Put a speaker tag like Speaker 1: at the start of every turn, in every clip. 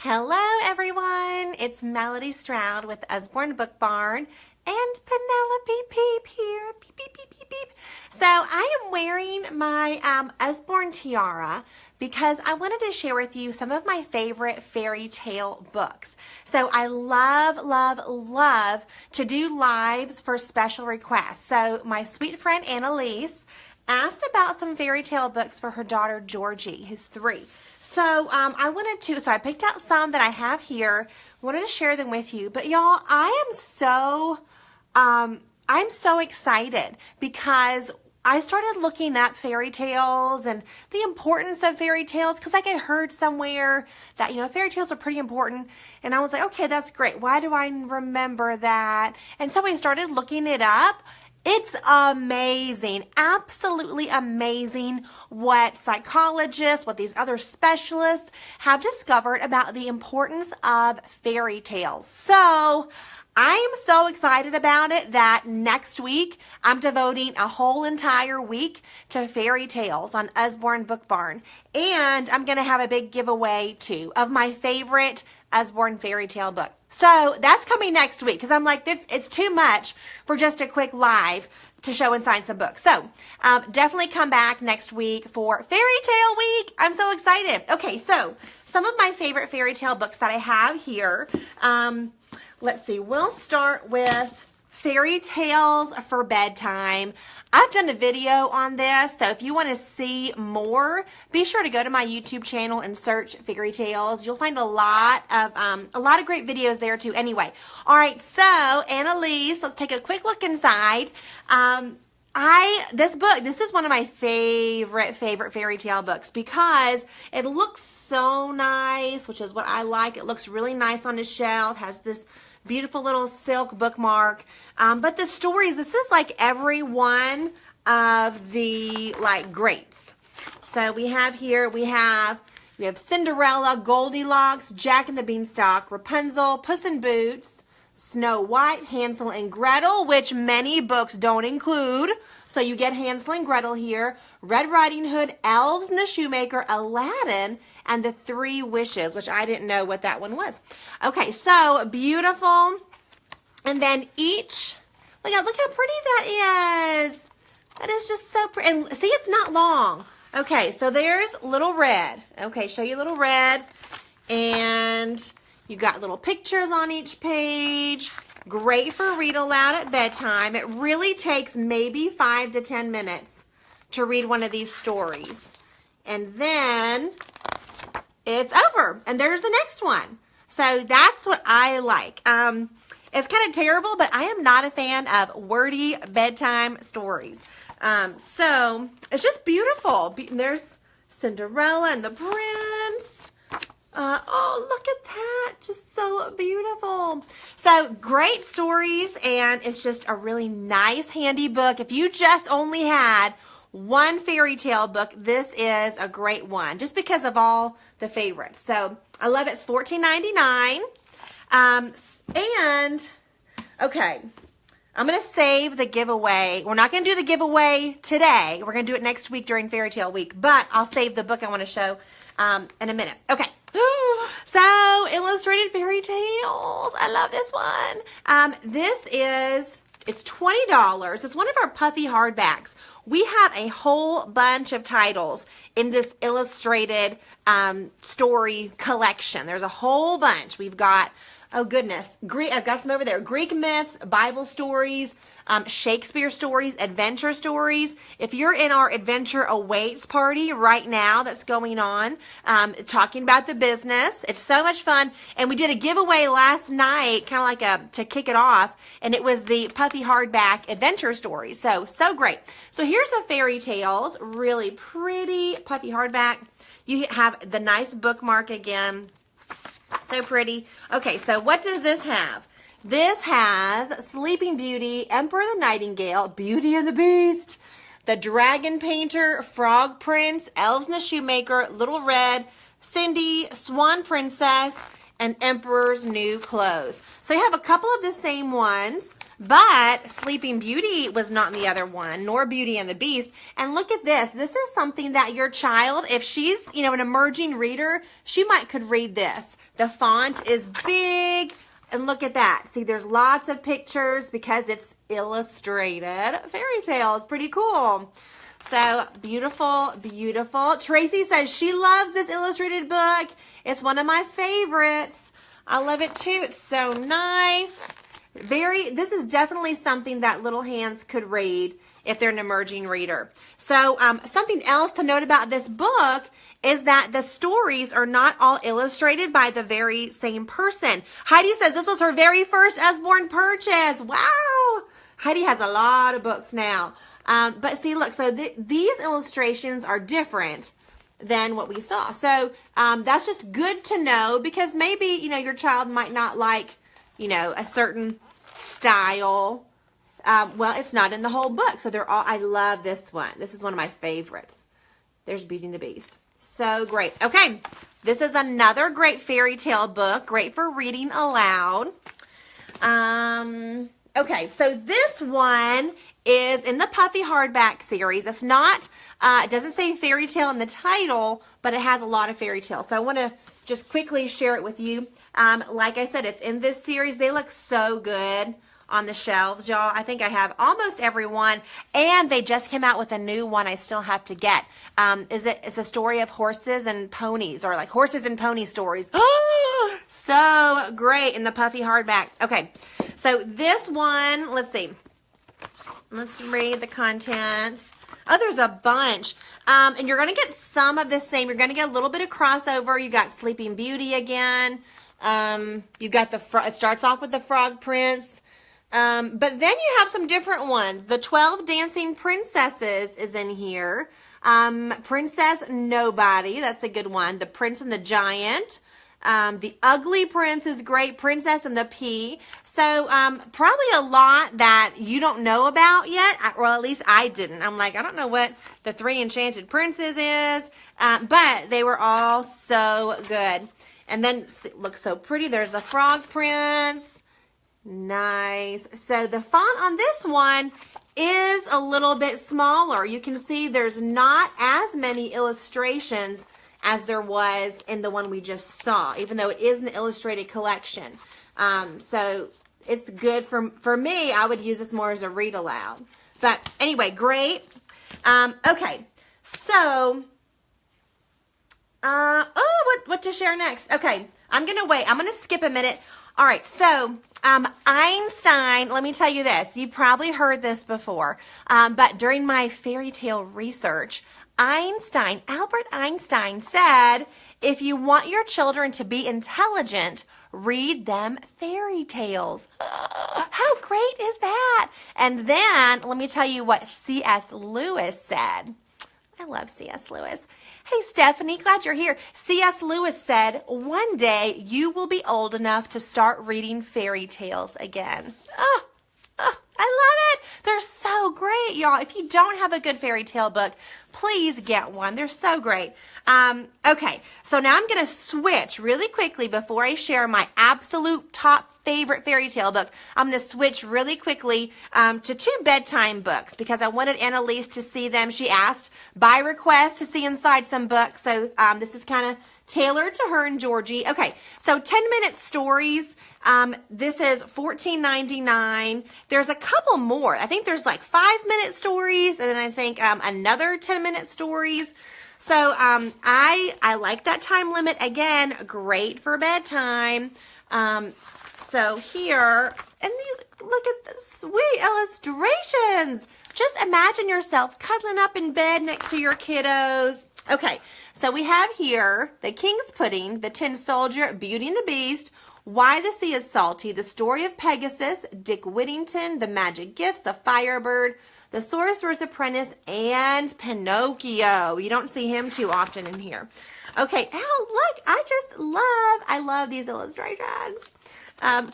Speaker 1: Hello everyone, it's Melody Stroud with Usborne Book Barn and Penelope Peep here. Beep, beep, beep, beep, beep. So I am wearing my Usborne tiara because I wanted to share with you some of my favorite fairy tale books. So I love to do lives for special requests. So my sweet friend Anneliese asked about some fairy tale books for her daughter Georgie, who's 3. So I picked out some that I have here, wanted to share them with you. But y'all, I'm so excited because I started looking up fairy tales and the importance of fairy tales because I heard somewhere that, fairy tales are pretty important. And I was like, okay, that's great. Why do I remember that? And so I started looking it up. It's amazing, absolutely amazing what psychologists, what these other specialists have discovered about the importance of fairy tales. So I am so excited about it that next week I'm devoting a whole entire week to fairy tales on Usborne Book Barn. And I'm going to have a big giveaway too of my favorite Usborne fairy tale book. So that's coming next week because I'm like, it's too much for just a quick live to show and sign some books. So definitely come back next week for Fairy Tale Week. I'm so excited. Okay, so some of my favorite fairy tale books that I have here. Let's see, we'll start with Fairy Tales for Bedtime. I've done a video on this, so if you want to see more, be sure to go to my YouTube channel and search Fairy Tales. You'll find a lot of great videos there too. Anyway, all right, so Anneliese, let's take a quick look inside. This is one of my favorite fairy tale books because it looks so nice, which is what I like. It looks really nice on the shelf, has this beautiful little silk bookmark. But the stories, this is like every one of the greats. So we have here, we have Cinderella, Goldilocks, Jack and the Beanstalk, Rapunzel, Puss in Boots, Snow White, Hansel and Gretel, which many books don't include. So you get Hansel and Gretel here, Red Riding Hood, Elves and the Shoemaker, Aladdin, and the 3 Wishes, which I didn't know what that one was. Okay, so beautiful. And then each, look how pretty that is. That is just so pretty. And see, it's not long. Okay, so there's Little Red. Okay, show you Little Red. And you got little pictures on each page. Great for read aloud at bedtime. It really takes maybe 5 to 10 minutes to read one of these stories. And then it's over. And there's the next one. So that's what I like. It's kind of terrible, but I am not a fan of wordy bedtime stories. So it's just beautiful. There's Cinderella and the Prince. Oh, look at that. Just so beautiful. So great stories, and it's just a really nice, handy book. If you just only had one fairy tale book, this is a great one, just because of all the favorites. So I love it. It's $14.99. And, okay, I'm going to save the giveaway. We're not going to do the giveaway today. We're going to do it next week during Fairy Tale Week, but I'll save the book I want to show in a minute. Okay. So, Illustrated Fairy Tales. I love this one. It's $20. It's one of our puffy hardbacks. We have a whole bunch of titles in this illustrated story collection. There's a whole bunch. We've got, oh goodness, I've got some over there. Greek myths, Bible stories, Shakespeare stories, adventure stories. If you're in our Adventure Awaits party right now that's going on, talking about the business, it's so much fun. And we did a giveaway last night, kind of to kick it off, and it was the puffy hardback adventure stories. So great. So here's the fairy tales, really pretty puffy hardback. You have the nice bookmark again. So pretty. Okay, so what does this have? This has Sleeping Beauty, Emperor the Nightingale, Beauty and the Beast, the Dragon Painter, Frog Prince, Elves and the Shoemaker, Little Red, Cindy, Swan Princess, and Emperor's New Clothes. So you have a couple of the same ones. But Sleeping Beauty was not in the other one, nor Beauty and the Beast. And look at this. This is something that your child, if she's, you know, an emerging reader, she could read this. The font is big. And look at that. See, there's lots of pictures because it's illustrated fairy tales. Pretty cool. So beautiful, beautiful. Tracy says she loves this illustrated book. It's one of my favorites. I love it too. It's so nice. This is definitely something that little hands could read if they're an emerging reader. So something else to note about this book is that the stories are not all illustrated by the very same person. Heidi says this was her very first Usborne purchase. Wow. Heidi has a lot of books now. But see, look, so these illustrations are different than what we saw. So that's just good to know because maybe, you know, your child might not like, you know, a certain style. Well, it's not in the whole book. So they're all, I love this one. This is one of my favorites. There's Beauty and the Beast. So great. Okay. This is another great fairy tale book. Great for reading aloud. Okay. So this one is in the Puffy hardback series. It's not, it doesn't say fairy tale in the title, but it has a lot of fairy tales. So I want to just quickly share it with you. Like I said, it's in this series. They look so good on the shelves, y'all. I think I have almost every one, and they just came out with a new one I still have to get. It's a story of horses and ponies, or like horses and pony stories. So great in the Puffy hardback. Okay, so this one, let's see. Let's read the contents. Oh, there's a bunch. And you're going to get some of the same. You're going to get a little bit of crossover. You got Sleeping Beauty again. You got it starts off with the Frog Prince. But then you have some different ones. The 12 Dancing Princesses is in here. Princess Nobody, that's a good one. The Prince and the Giant. The Ugly Prince is great. Princess and the Pea. So probably a lot that you don't know about yet, or at least I didn't. I'm like, I don't know what the 3 Enchanted Princes is, but they were all so good. And then it looks so pretty. There's the Frog Prince. Nice. So the font on this one is a little bit smaller. You can see there's not as many illustrations as there was in the one we just saw, even though it is an illustrated collection. So it's good for me. I would use this more as a read aloud. But anyway, great. Okay, so what to share next? Okay, I'm gonna wait. I'm gonna skip a minute. All right, so Einstein, let me tell you this. You probably heard this before, but during my fairy tale research, Albert Einstein said, if you want your children to be intelligent, read them fairy tales. How great is that? And then let me tell you what C.S. Lewis said. I love C.S. Lewis. Hey, Stephanie, glad you're here. C.S. Lewis said, one day you will be old enough to start reading fairy tales again. Oh, I love it. They're so great, y'all. If you don't have a good fairy tale book, please get one. They're so great. Okay, so now I'm going to switch really quickly before I share my absolute top favorite fairy tale book. I'm going to switch really quickly to 2 bedtime books because I wanted Anneliese to see them. She asked by request to see inside some books, so this is kind of tailored to her and Georgie. Okay, so 10-minute stories. This is $14.99. There's a couple more. I think there's like 5-minute stories, and then I think another 10-minute stories. So I like that time limit. Again, great for bedtime. So here, and these, look at the sweet illustrations. Just imagine yourself cuddling up in bed next to your kiddos. Okay, so we have here the King's Pudding, the Tin Soldier, Beauty and the Beast, Why the Sea is Salty, The Story of Pegasus, Dick Whittington, The Magic Gifts, The Firebird, The Sorcerer's Apprentice, and Pinocchio. You don't see him too often in here. Okay, oh, look, I love these illustrations.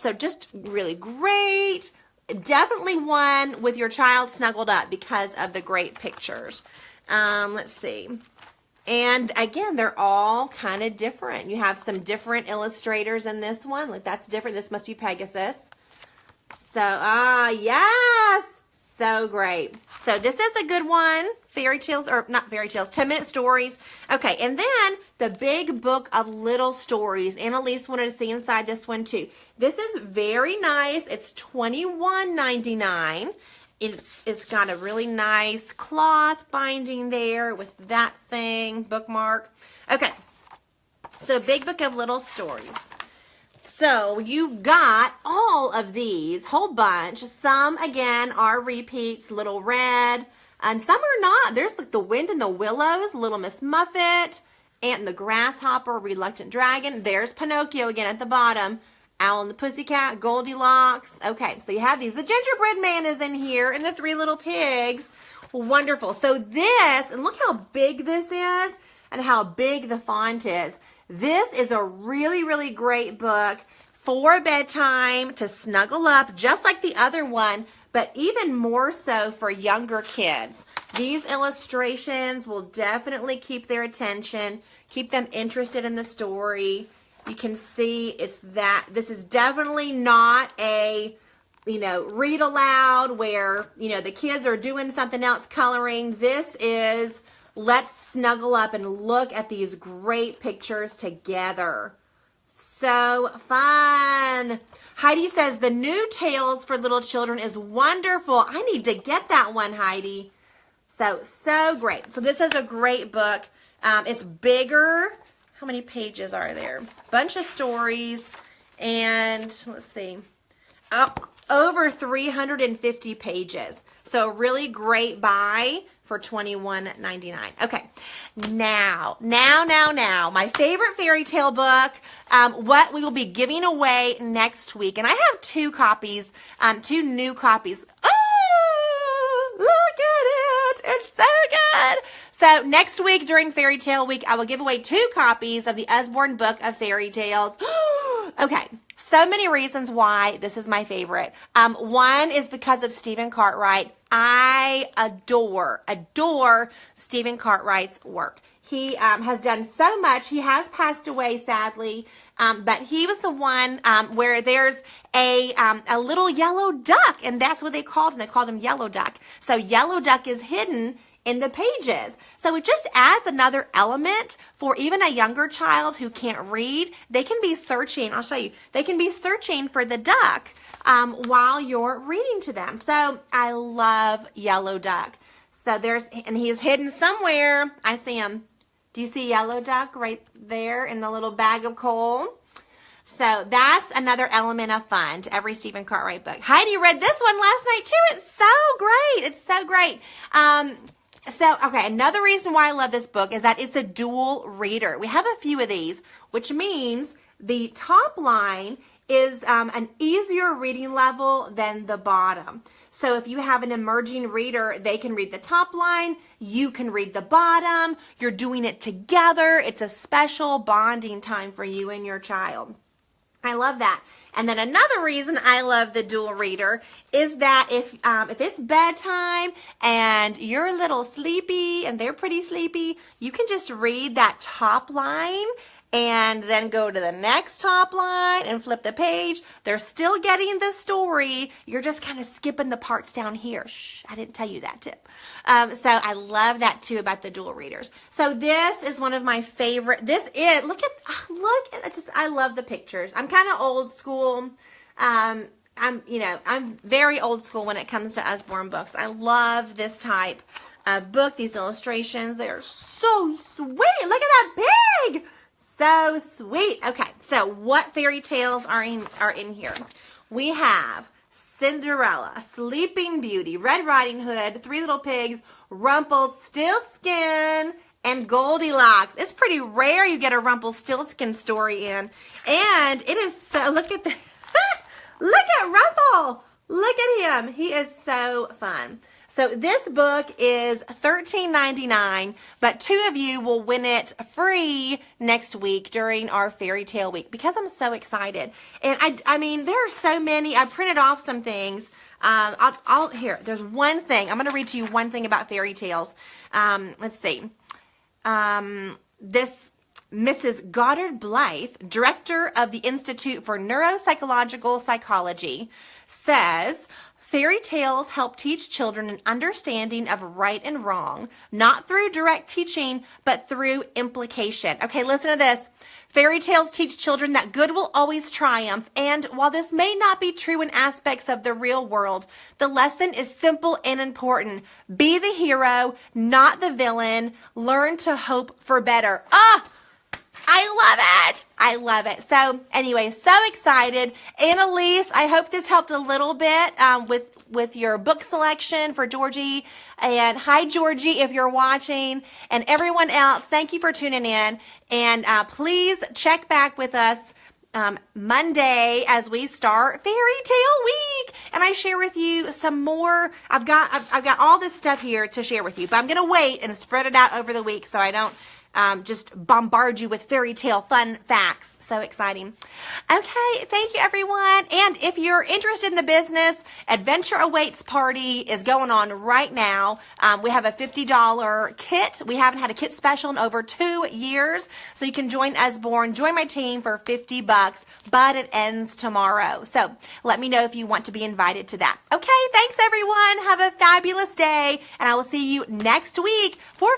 Speaker 1: So just really great. Definitely one with your child snuggled up because of the great pictures. Let's see. And again, they're all kind of different. You have some different illustrators in this one. Like that's different. This must be Pegasus. So, yes, so great. So this is a good one. Fairy tales, or not fairy tales, 10-minute stories. Okay, and then the big book of little stories. Anneliese wanted to see inside this one too. This is very nice. It's $21.99. It's got a really nice cloth binding there with that thing, bookmark. Okay, so big book of little stories. So you've got all of these, whole bunch. Some, again, are repeats, Little Red, and some are not. There's like The Wind in the Willows, Little Miss Muffet, Ant and the Grasshopper, Reluctant Dragon. There's Pinocchio again at the bottom. Owl and the Pussycat, Goldilocks. Okay, so you have these. The Gingerbread Man is in here, and the Three Little Pigs. Wonderful. So this, and look how big this is, and how big the font is. This is a really, really great book for bedtime to snuggle up, just like the other one, but even more so for younger kids. These illustrations will definitely keep their attention, keep them interested in the story. You can see this is definitely not a, read aloud where, the kids are doing something else coloring. This is, let's snuggle up and look at these great pictures together. So fun. Heidi says the new Tales for Little Children is wonderful. I need to get that one, Heidi. So great. So this is a great book. It's bigger. How many pages are there? Bunch of stories. And let's see. Over 350 pages. So really great buy for $21.99. Okay, now, my favorite fairy tale book, what we will be giving away next week. And I have two copies, two new copies. Oh, look at it. It's so good. So next week during Fairy Tale Week, I will give away 2 copies of the Usborne Book of Fairy Tales. Okay, so many reasons why this is my favorite. One is because of Stephen Cartwright. I adore Stephen Cartwright's work. He has done so much. He has passed away, sadly, but he was the one where there's a little yellow duck, and that's what they called him. They called him Yellow Duck. So Yellow Duck is hidden in the pages. So it just adds another element for even a younger child who can't read. They can be searching, I'll show you, they can be searching for the duck while you're reading to them. So I love Yellow Duck. So and he's hidden somewhere. I see him. Do you see Yellow Duck right there in the little bag of coal? So that's another element of fun to every Stephen Cartwright book. Heidi read this one last night too. It's so great. It's so great. Okay, another reason why I love this book is that it's a dual reader. We have a few of these, which means the top line is an easier reading level than the bottom. So if you have an emerging reader, they can read the top line, you can read the bottom, you're doing it together. It's a special bonding time for you and your child. I love that. And then another reason I love the dual reader is that if it's bedtime and you're a little sleepy and they're pretty sleepy, you can just read that top line and then go to the next top line and flip the page. They're still getting the story. You're just kind of skipping the parts down here. Shh, I didn't tell you that tip. So I love that too about the dual readers. So this is one of my favorite. I love the pictures. I'm kind of old school. I'm very old school when it comes to Usborne books. I love this type of book, these illustrations. They're so sweet. Look at that pig. So sweet. Okay, so what fairy tales are in here? We have Cinderella, Sleeping Beauty, Red Riding Hood, Three Little Pigs, Rumpelstiltskin, and Goldilocks. It's pretty rare you get a Rumpelstiltskin story in. And it is so, look at the, look at Rumple. Look at him. He is so fun. So this book is $13.99, but 2 of you will win it free next week during our Fairy Tale Week because I'm so excited. And I mean, there are so many. I printed off some things. Here, there's one thing. I'm going to read to you one thing about fairy tales. Let's see. This Mrs. Goddard Blythe, director of the Institute for Neuropsychological Psychology, says, fairy tales help teach children an understanding of right and wrong, not through direct teaching, but through implication. Okay, listen to this. Fairy tales teach children that good will always triumph, and while this may not be true in aspects of the real world, the lesson is simple and important. Be the hero, not the villain. Learn to hope for better. I love it. I love it. So anyway, so excited. Anneliese, I hope this helped a little bit with your book selection for Georgie. And hi, Georgie, if you're watching. And everyone else, thank you for tuning in. And please check back with us Monday as we start Fairy Tale Week. And I share with you some more. I've got all this stuff here to share with you. But I'm going to wait and spread it out over the week so I don't just bombard you with fairy tale fun facts. So exciting. Okay, thank you everyone. And if you're interested in the business, Adventure Awaits Party is going on right now. We have a $50 kit. We haven't had a kit special in over 2 years. So you can join Usborne, join my team for $50, but it ends tomorrow. So let me know if you want to be invited to that. Okay, thanks everyone. Have a fabulous day. And I will see you next week for